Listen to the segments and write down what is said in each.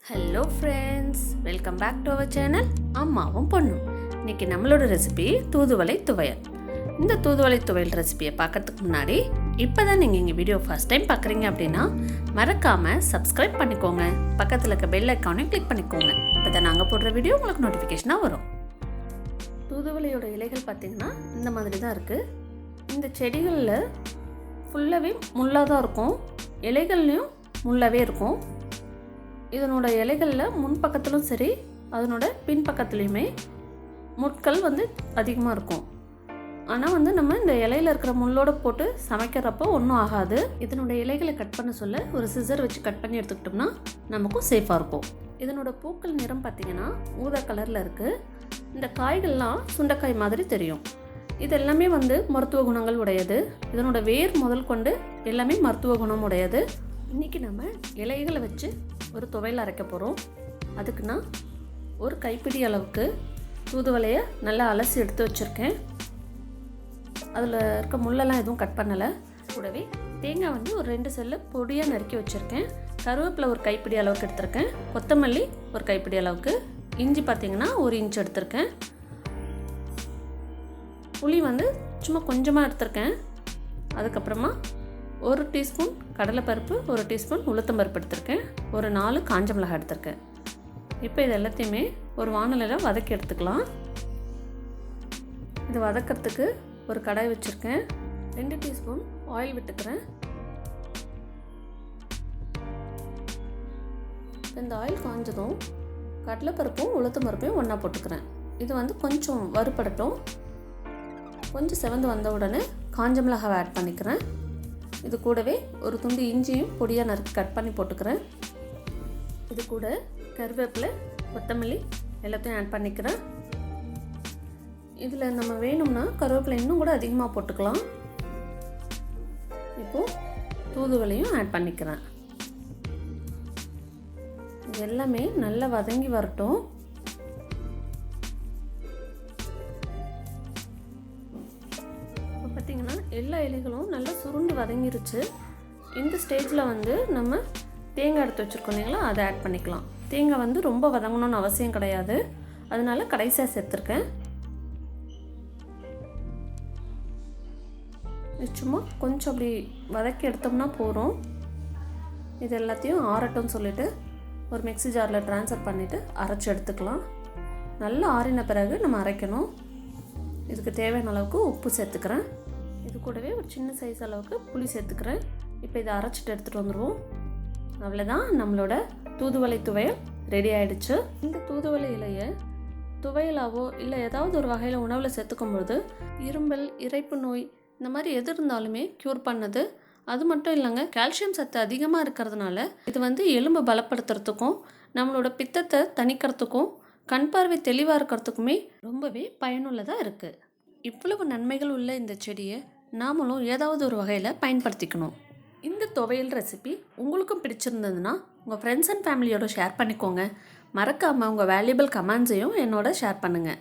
Hello friends, welcome back to our channel அம்மாவும் பொண்ணும். இன்றைக்கி நம்மளோட ரெசிபி தூதுவளை துவையல். இந்த தூதுவளை துவையல் ரெசிபியை பார்க்கறதுக்கு முன்னாடி இப்போ தான் நீங்கள் எங்கள் வீடியோ ஃபர்ஸ்ட் டைம் பார்க்குறீங்க அப்படின்னா மறக்காமல் சப்ஸ்கிரைப் பண்ணிக்கோங்க. பக்கத்தில் இருக்க பெல் ஐக்கானையும் கிளிக் பண்ணிக்கோங்க. இப்போ தான் நாங்கள் போடுற வீடியோ உங்களுக்கு நோட்டிஃபிகேஷனாக வரும். தூதுவளையோட இலைகள் பார்த்திங்கன்னா இந்த மாதிரி தான் இருக்குது. இந்த செடிகளில் ஃபுல்லாகவே முள்ளாக தான் இருக்கும், இலைகள்லையும் முள்ளாகவே இருக்கும். இதனோட இலைகளில் முன்பக்கத்திலும் சரி, அதனோட பின்பக்கத்துலேயுமே முட்கள் அதிகமாக இருக்கும். ஆனால் நம்ம இந்த இலையில் இருக்கிற முள்ளோடு போட்டு சமைக்கிறப்போ ஒன்றும் ஆகாது. இதனோட இலைகளை கட் பண்ண சொல்ல ஒரு சிசர் வச்சு கட் பண்ணி எடுத்துக்கிட்டோம்னா நமக்கும் சேஃபாக இருக்கும். இதனோட பூக்கள் நிறம் பார்த்திங்கன்னா ஊதா கலரில் இருக்குது. இந்த காய்கள்லாம் சுண்டைக்காய் மாதிரி தெரியும். இது எல்லாமே மருத்துவ குணங்கள் உடையது. இதனோட வேர் முதல் கொண்டு எல்லாமே மருத்துவ குணம் உடையது. இன்றைக்கி நம்ம இலைகளை வச்சு ஒரு துவையல் அரைக்க போகிறோம். அதுக்கு நான் ஒரு கைப்பிடி அளவுக்கு தூதுவளையை நல்லா அலசி எடுத்து வச்சுருக்கேன். அதில் இருக்க முள்ளெல்லாம் எதுவும் கட் பண்ணலை. கூடவே தேங்காய் ஒரு 2 செல்லு பொடியாக நறுக்கி வச்சுருக்கேன். கருவேப்பிலை ஒரு கைப்பிடி அளவுக்கு எடுத்திருக்கேன். கொத்தமல்லி ஒரு கைப்பிடி அளவுக்கு, இஞ்சி பார்த்திங்கன்னா 1 இன்ச் எடுத்திருக்கேன். புளி சும்மா கொஞ்சமாக எடுத்திருக்கேன். அதுக்கப்புறமா 1 டீஸ்பூன் கடலைப்பருப்பு, 1 டீஸ்பூன் உளுத்தம்பருப்பு எடுத்திருக்கேன். ஒரு 4 காஞ்ச மிளகாய் எடுத்திருக்கேன். இப்போ இது எல்லாத்தையுமே ஒரு வாணலியில் வதக்கி எடுத்துக்கலாம். இது வதக்கிறதுக்கு ஒரு கடாய் வச்சுருக்கேன். 2 டீஸ்பூன் ஆயில் விட்டுக்கிறேன். இந்த ஆயில் காஞ்சதும் கடலைப்பருப்பும் உளுத்தம்பருப்பையும் ஒன்றா போட்டுக்கிறேன். இது கொஞ்சம் வறுபடட்டும். கொஞ்சம் செவந்து வந்த உடனே காஞ்ச மிளகாவை ஆட் பண்ணிக்கிறேன். இது கூடவே ஒரு துண்டு இஞ்சியும் பொடியாக நறுக்கி கட் பண்ணி போட்டுக்கிறேன். இது கூட கருவேப்பிலை, கொத்தமல்லி எல்லாத்தையும் ஆட் பண்ணிக்கிறேன். இதில் நம்ம வேணும்னா கருவேப்பிலை இன்னும் கூட அதிகமாக போட்டுக்கலாம். இப்போது தூதுவளையும் ஆட் பண்ணிக்கிறேன். இது எல்லாமே நல்லா வதங்கி வரட்டும். பார்த்திங்கன்னா எல்லா இலைகளும் நல்லா சுருண்டு வதங்கிருச்சு. இந்த ஸ்டேஜில் நம்ம தேங்காய் எடுத்து வச்சுருக்கோம் இல்லைங்களா, அதை ஆட் பண்ணிக்கலாம். தேங்காய் ரொம்ப வதங்கணும்னு அவசியம் கிடையாது, அதனால கடைசியாக சேர்த்துருக்கேன். சும்மா கொஞ்சம் அப்படி வதக்கி எடுத்தோம்னா போகிறோம். இது எல்லாத்தையும் ஆறட்டும்னு சொல்லிவிட்டு ஒரு மிக்ஸி ஜாரில் ட்ரான்ஸ்ஃபர் பண்ணிவிட்டு அரைச்சி எடுத்துக்கலாம். நல்லா ஆறின பிறகு நம்ம அரைக்கணும். இதுக்கு தேவையான அளவுக்கு உப்பு சேர்த்துக்கிறேன். இது கூடவே ஒரு சின்ன சைஸ் அளவுக்கு புளி சேர்த்துக்கிறேன். இப்போ இதை அரைச்சிட்டு எடுத்துகிட்டு வந்துடுவோம். அவ்வளோதான், நம்மளோட தூதுவளை துவையல் ரெடி ஆகிடுச்சு. இந்த தூதுவளை இலையை துவையலாவோ இல்லை ஏதாவது ஒரு வகையில் உணவில் சேர்த்துக்கும்பொழுது இரும்பல், இரைப்பு நோய் இந்த மாதிரி எது இருந்தாலுமே க்யூர் பண்ணுது. அது மட்டும் இல்லைங்க, கால்சியம் சத்து அதிகமாக இருக்கிறதுனால இது எலும்பு பலப்படுத்துறதுக்கும் நம்மளோட பித்தத்தை தணிக்கிறதுக்கும் கண் பார்வை தெளிவாக இருக்கிறதுக்குமே ரொம்பவே பயனுள்ளதாக இருக்குது. இவ்வளவு நன்மைகள் உள்ள இந்த செடியை நாமளும் ஏதாவது ஒரு வகையில் பயன்படுத்திக்கணும். இந்த துவையல் ரெசிபி உங்களுக்கும் பிடிச்சிருந்ததுன்னா உங்கள் ஃப்ரெண்ட்ஸ் அண்ட் ஃபேமிலியோட ஷேர் பண்ணிக்கோங்க. மறக்காமல் உங்கள் வேல்யூபிள் கமெண்ட்ஸையும் என்னோட ஷேர் பண்ணுங்கள்.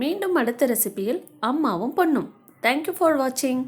மீண்டும் அடுத்த ரெசிபியில் அம்மாவும் பொண்ணும். தேங்க்யூ ஃபார் வாட்சிங்.